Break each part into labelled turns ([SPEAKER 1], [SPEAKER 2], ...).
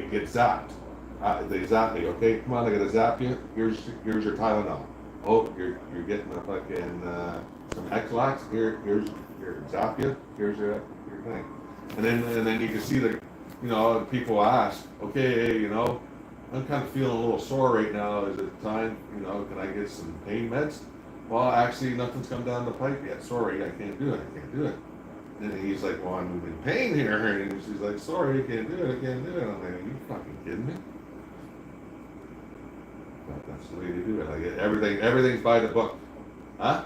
[SPEAKER 1] it gets zapped. They zap me. Okay, come on, I gotta zap you. Here's your Tylenol. Oh, you're getting a fucking some X-Lax. Here's your zap you. Here's your thing. And then you can see the, people ask, okay, I'm kind of feeling a little sore right now. Is it time? Can I get some pain meds? Well, actually, nothing's come down the pipe yet. Sorry, I can't do it. I can't do it. And he's like, well, I'm in pain here. And she's like, sorry, I can't do it. I can't do it. I'm like, are you fucking kidding me? But that's the way to do it. Like everything's by the book. Huh?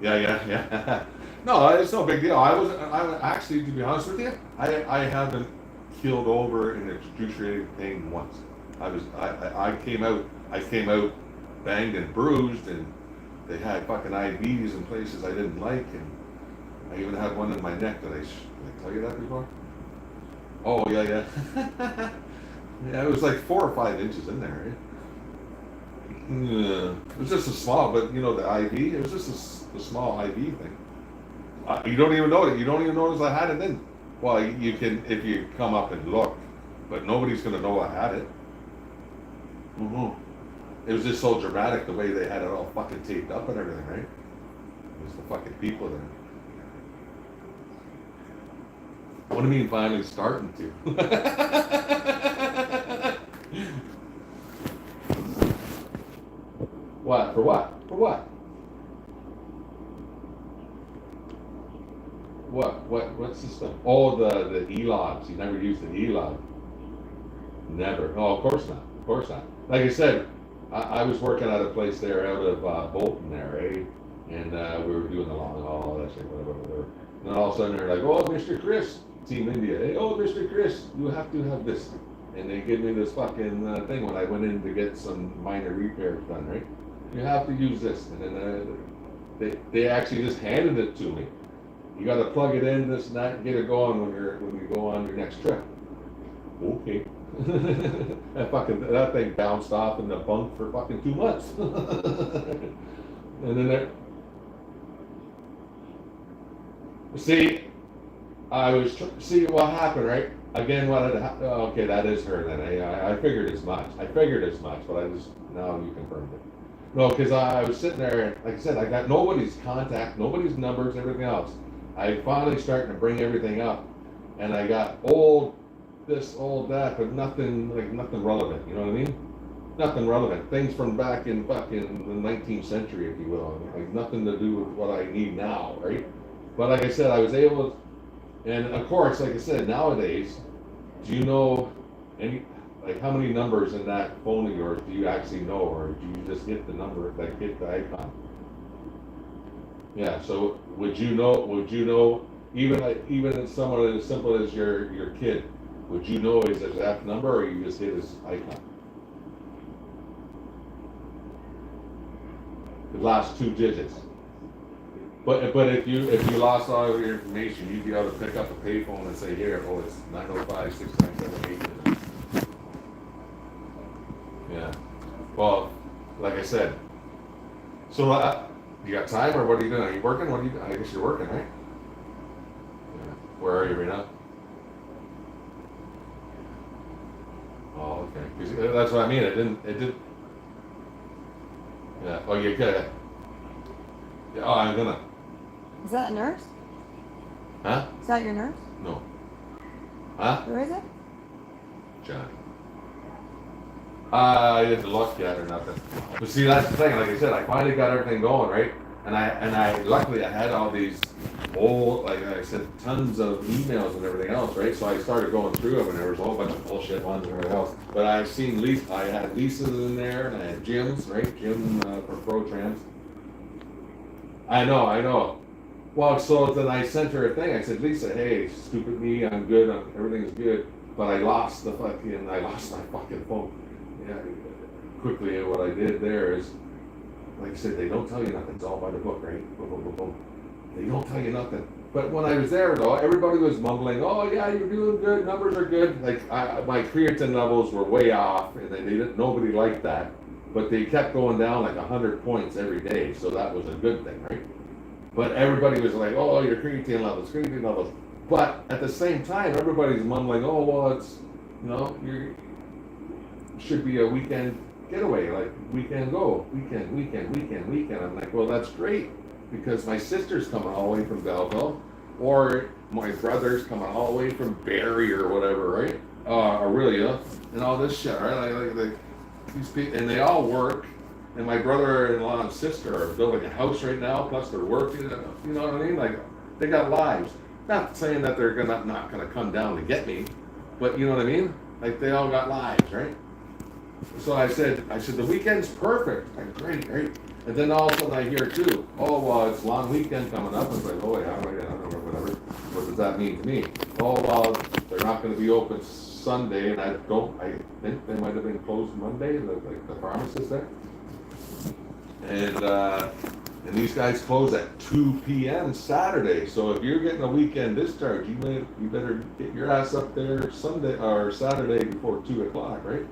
[SPEAKER 1] Yeah. No, it's no big deal. I actually, to be honest with you, I haven't keeled over in excruciating pain once. I came out banged and bruised, and they had fucking IVs in places I didn't like, and I even had one in my neck that did I tell you that before? Oh yeah. Yeah, it was like 4 or 5 inches in there, right? Yeah. It was just a small, but the IV, it was just a small IV thing. You don't even know it. You don't even notice I had it then. Well, you can if you come up and look, but nobody's gonna know I had it. It was just so dramatic the way they had it all fucking taped up and everything, right? It was the fucking people there. What do you mean finally starting to? What? For what? For what? What's the stuff? Oh, the E-logs. You never used the E-log. Never. Oh, of course not. Of course not. Like I said, I was working at a place there out of Bolton there, eh? And we were doing the long haul, that shit, whatever. And then all of a sudden they're like, oh, Mr. Chris, Team India. Hey, oh, Mr. Chris, you have to have this. And they give me this fucking thing when I went in to get some minor repairs done, right? You have to use this. And then they actually just handed it to me. You got to plug it in, this and that, and get it going when you go on your next trip. Okay. that thing bounced off in the bunk for fucking 2 months. And then see what happened, right? Again, okay, that is her then. I figured as much. But I just, now you confirmed it. No, because I was sitting there, and like I said, I got nobody's contact, nobody's numbers, everything else. I finally starting to bring everything up, and I got old this, old that, but nothing relevant. You know what I mean? Nothing relevant. Things from back in fucking the 19th century, if you will. Like nothing to do with what I need now, right? But like I said, I was able to, and of course, like I said, nowadays, do you know how many numbers in that phone of yours do you actually know, or do you just hit the number, hit the icon? Yeah, so would you know, even someone as simple as your kid, would you know his exact number, or you just hit his icon? The last 2 digits. But if you lost all of your information, you'd be able to pick up a payphone and say, here, it's 905-697-8. Yeah. Well, like I said, so you got time, or what are you doing? Are you working? What are you doing? I guess you're working, right? Yeah. Where are you right now? Oh, okay. 'Cause that's what I mean. It didn't. Yeah. Oh, you good? Yeah. Oh, I'm gonna.
[SPEAKER 2] Is that a nurse?
[SPEAKER 1] Huh?
[SPEAKER 2] Is that your nurse?
[SPEAKER 1] No. Huh?
[SPEAKER 2] Who is it?
[SPEAKER 1] Johnny. I didn't look yet or nothing. But see, that's the thing. Like I said, I finally got everything going, right? And I luckily I had all these old, like I said, tons of emails and everything else, right? So I started going through them, and there was a whole bunch of bullshit ones and everything else. But I had Lisa's in there, and I had Jim's, right? Jim from ProTrans. I know. Well, so then I sent her a thing. I said, Lisa, hey, stupid me, I'm good, everything's good, but I lost my fucking phone. Yeah, quickly, what I did there is, like I said, they don't tell you nothing. It's all by the book, right? Boom, boom, boom, boom. They don't tell you nothing. But when I was there, though, everybody was mumbling, oh, yeah, you're doing good, numbers are good. Like, my creatine levels were way off, and nobody liked that. But they kept going down like 100 points every day, so that was a good thing, right? But everybody was like, oh, your creatine levels. But at the same time, everybody's mumbling, oh, well, it's, you should be a weekend getaway, like weekend go, weekend. I'm like, well, that's great because my sister's coming all the way from Belleville, or my brother's coming all the way from Barrie or whatever, right? Aurelia, and all this shit, right? Like these people, and they all work. And my brother-in-law and sister are building a house right now, plus they're working. You know what I mean? Like they got lives. Not saying that they're not gonna come down to get me, but you know what I mean? Like they all got lives, right? So I said the weekend's perfect. Like great. And then all of a sudden I hear too, oh well, it's long weekend coming up. It's like, oh yeah, I don't know, whatever. What does that mean to me? Oh well, they're not going to be open Sunday, and I think they might have been closed Monday, like the pharmacist there. And these guys close at 2 p.m. Saturday. So if you're getting a weekend discharge, you better get your ass up there Sunday or Saturday before 2 o'clock, right?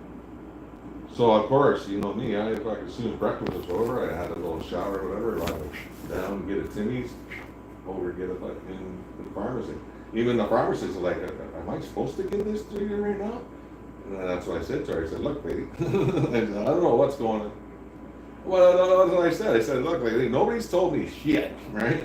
[SPEAKER 1] So of course, you know me, as soon as breakfast was over, I had a little shower or whatever, I went down, get a Timmy's, over get it in the pharmacy. Even the pharmacist is like, am I supposed to give this to you right now? And that's what I said to her. I said, look, lady, I don't know what's going on. Well, that's what I said. I said, look, lady, nobody's told me shit, right?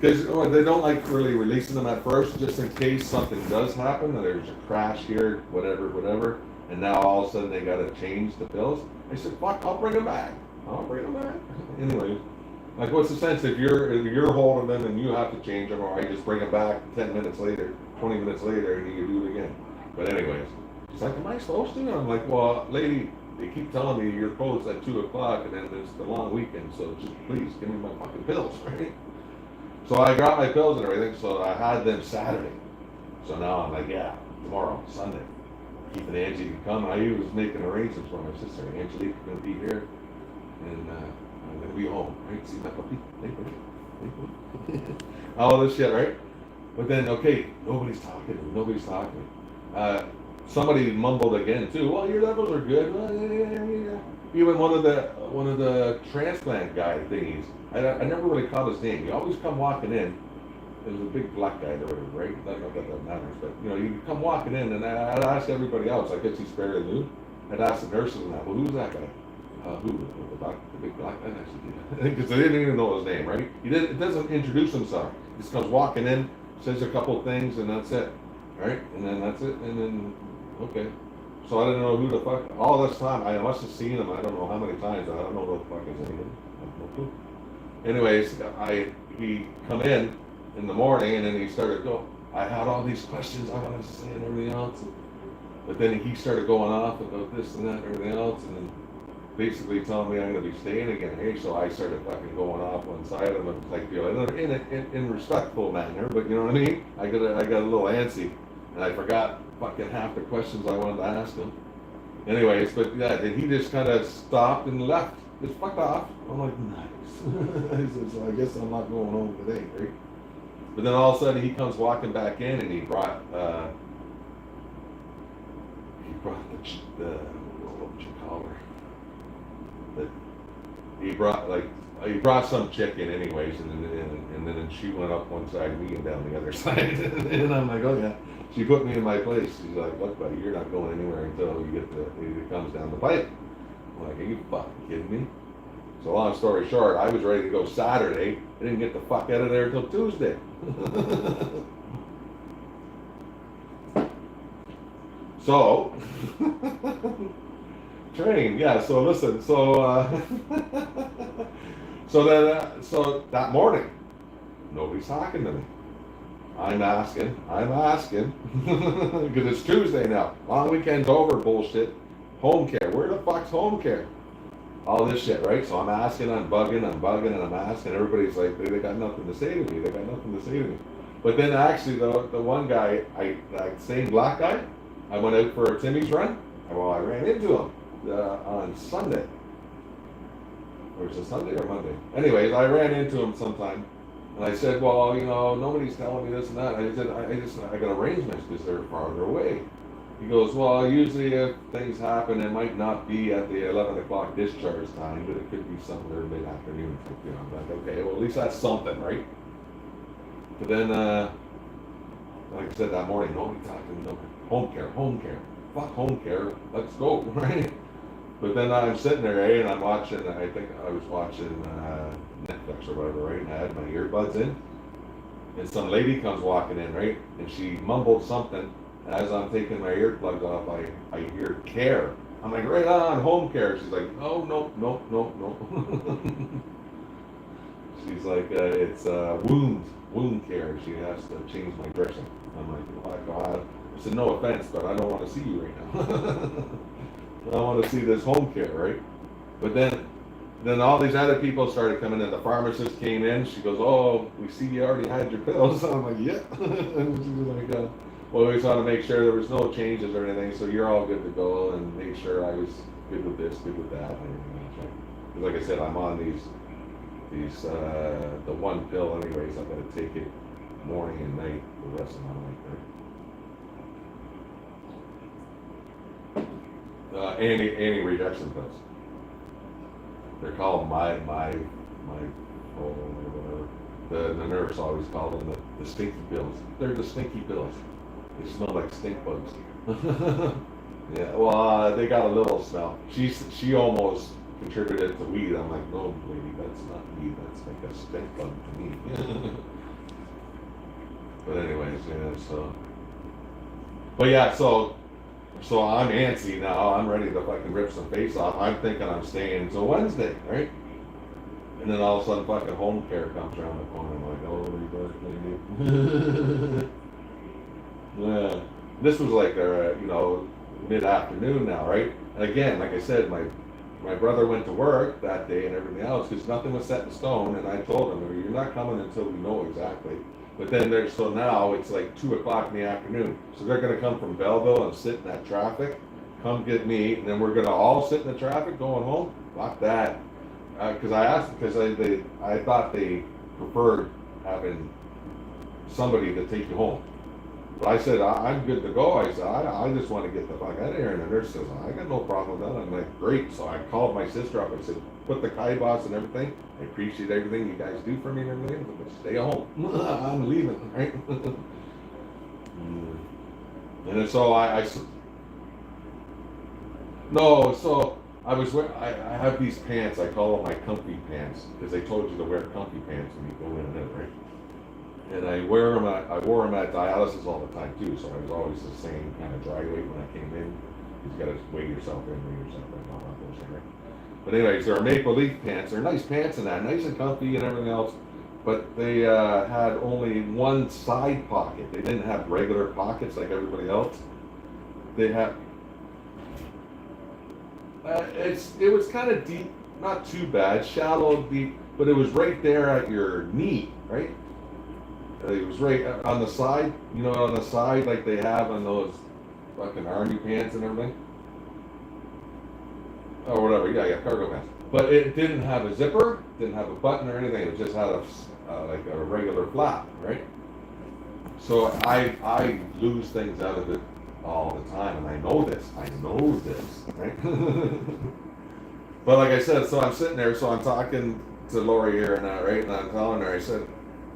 [SPEAKER 1] Because they don't like really releasing them at first, just in case something does happen, that there's a crash here, whatever. And now all of a sudden they got to change the pills. I said, fuck, I'll bring them back. Anyway, like what's the sense if you're holding them and you have to change them, or I just bring them back 10 minutes later, 20 minutes later, and you do it again. But anyways, she's like, am I supposed to? And I'm like, well, lady, they keep telling me you're closed at 2 o'clock and then it's the long weekend, so just please give me my fucking pills, right? So I got my pills and everything, so I had them Saturday. So now I'm like, yeah, tomorrow, Sunday. Keeping Angie to come. I was making arrangements for my sister. Angelique's going to be here, and I'm going to be home. Right? See my puppy? All this shit, right? But then, okay, nobody's talking. Somebody mumbled again too. Well, your levels are good. Yeah. Even one of the transplant guy thingies. I never really caught his name. He always come walking in. There was a big black guy there, right? Not that matters, but you come walking in, and I'd ask everybody else. I guess he's fairly new. I'd ask the nurses and that. Well, who's that guy? Who? The big black guy? Because they didn't even know his name, right? It doesn't introduce himself. He just comes walking in, says a couple of things, and that's it, right? And then that's it, and then okay. So I didn't know who the fuck. All this time, I must have seen him. I don't know how many times. I don't know what the fuck his name is. I have no clue. Anyways, he come in the morning, and then he started going. I had all these questions I wanted to say and everything else, but then he started going off about this and that and everything else, and then basically telling me I'm going to be staying again. Hey, so I started fucking going off one side of him, like in a respectful manner, but you know what I mean. I got a little antsy, and I forgot fucking half the questions I wanted to ask him. Anyways, but yeah, then he just kind of stopped and left. Just fucked off. I'm like, nice. So I guess I'm not going home today, right? But then all of a sudden he comes walking back in, and he brought the what would you call her? He brought some chick in anyways, and then she went up one side, me and down the other side, and I'm like, oh yeah. She put me in my place. She's like, look, buddy, you're not going anywhere until it comes down the pipe. I'm like, are you fucking kidding me? So long story short, I was ready to go Saturday. I didn't get the fuck out of there until Tuesday. So, train, yeah, so listen, so that morning, nobody's talking to me. I'm asking, because it's Tuesday now. Long weekend's over, bullshit. Home care, where the fuck's home care? All this shit, right? So I'm asking, I'm bugging, and I'm asking. Everybody's like, they got nothing to say to me. But then actually, the one guy, that same black guy, I went out for a Timmy's run. Well, I ran into him on Sunday. Or was it Sunday or Monday? Anyways, I ran into him sometime. And I said, well, nobody's telling me this and that. I said, I got arrangements because they're farther away. He goes, well, usually if things happen, it might not be at the 11 o'clock discharge time, but it could be somewhere mid-afternoon. I'm like, okay, well, at least that's something, right? But then like I said that morning, nobody talked to me, no home care, fuck home care, let's go, right? But then I'm sitting there, and I'm watching, I think I was watching Netflix or whatever, right? And I had my earbuds in, and some lady comes walking in, right? And she mumbled something, and as I'm taking my earplugs off, I hear care. I'm like, right on, home care. She's like, oh, no, no, no, no. She's like, it's wound care. She has to change my dressing. I'm like, oh my God. I said, no offense, but I don't want to see you right now. I want to see this home care, right? But then all these other people started coming in. The pharmacist came in. She goes, oh, we see you already had your pills. I'm like, yeah. And she was like, well, we just want to make sure there was no changes or anything, so you're all good to go, and make sure I was good with this, good with that, and everything else, right? Because like I said, I'm on these the one pill anyways. I've got to take it morning and night the rest of my life, right? Anti-rejection pills. They're called my oh whatever. The nurse always called them the stinky pills. They're the stinky pills. They smell like stink bugs. Yeah, well, they got a little smell. She almost contributed to weed. I'm like, no, lady, that's not weed. That's like a stink bug to me. But anyways, yeah. So I'm antsy now. I'm ready to fucking rip some face off. I'm thinking I'm staying until Wednesday, right? And then all of a sudden, fucking home care comes around the corner. I'm like, oh, you yeah. This was like, mid-afternoon now, right? And again, like I said, my brother went to work that day and everything else because nothing was set in stone. And I told him, you're not coming until we know exactly. But then so now it's like 2 o'clock in the afternoon. So they're going to come from Belleville and sit in that traffic, come get me, and then we're going to all sit in the traffic going home? Fuck that. Because I asked, because I thought they preferred having somebody to take you home. But I said, I'm good to go. I said, I just want to get the fuck out of here. And the nurse says, I got no problem with that. I'm like, great. So I called my sister up. I said, put the kibosh and everything. I appreciate everything you guys do for me and everything, but stay home. I'm leaving, right? And then so I have these pants. I call them my comfy pants because they told you to wear comfy pants when you go in and out, right? And I wore them at dialysis all the time too, so I was always the same kind of dry weight when I came in. You got to weigh yourself in, and all that bullshit, right? But anyways, they're maple leaf pants. They're nice pants and that, nice and comfy and everything else. But they had only one side pocket. They didn't have regular pockets like everybody else. They had. It was kind of deep, not too bad, shallow, deep, but it was right there at your knee, right? It was right on the side, on the side like they have on those fucking army pants and everything. Or whatever, yeah, cargo pants. But it didn't have a zipper, didn't have a button or anything. It just had like a regular flap, right? So I lose things out of it all the time, and I know this, right? But like I said, so I'm sitting there, so I'm talking to Lori here and that, right? And I'm telling her, I said,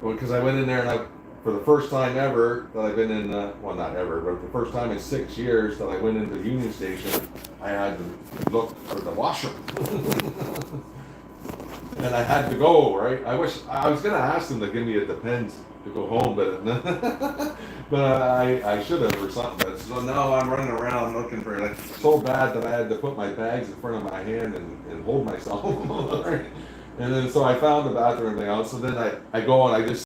[SPEAKER 1] well, because I went in there and for the first time ever that I've been in, well, not ever, but the first time in 6 years that I went into the Union Station, I had to look for the washroom. And I had to go, right? I was going to ask them to give me a Depends to go home, but I should have or something. But so now I'm running around looking for it. So bad that I had to put my bags in front of my hand and hold myself. Right? And then so I found the bathroom and everything else. So then I go and I just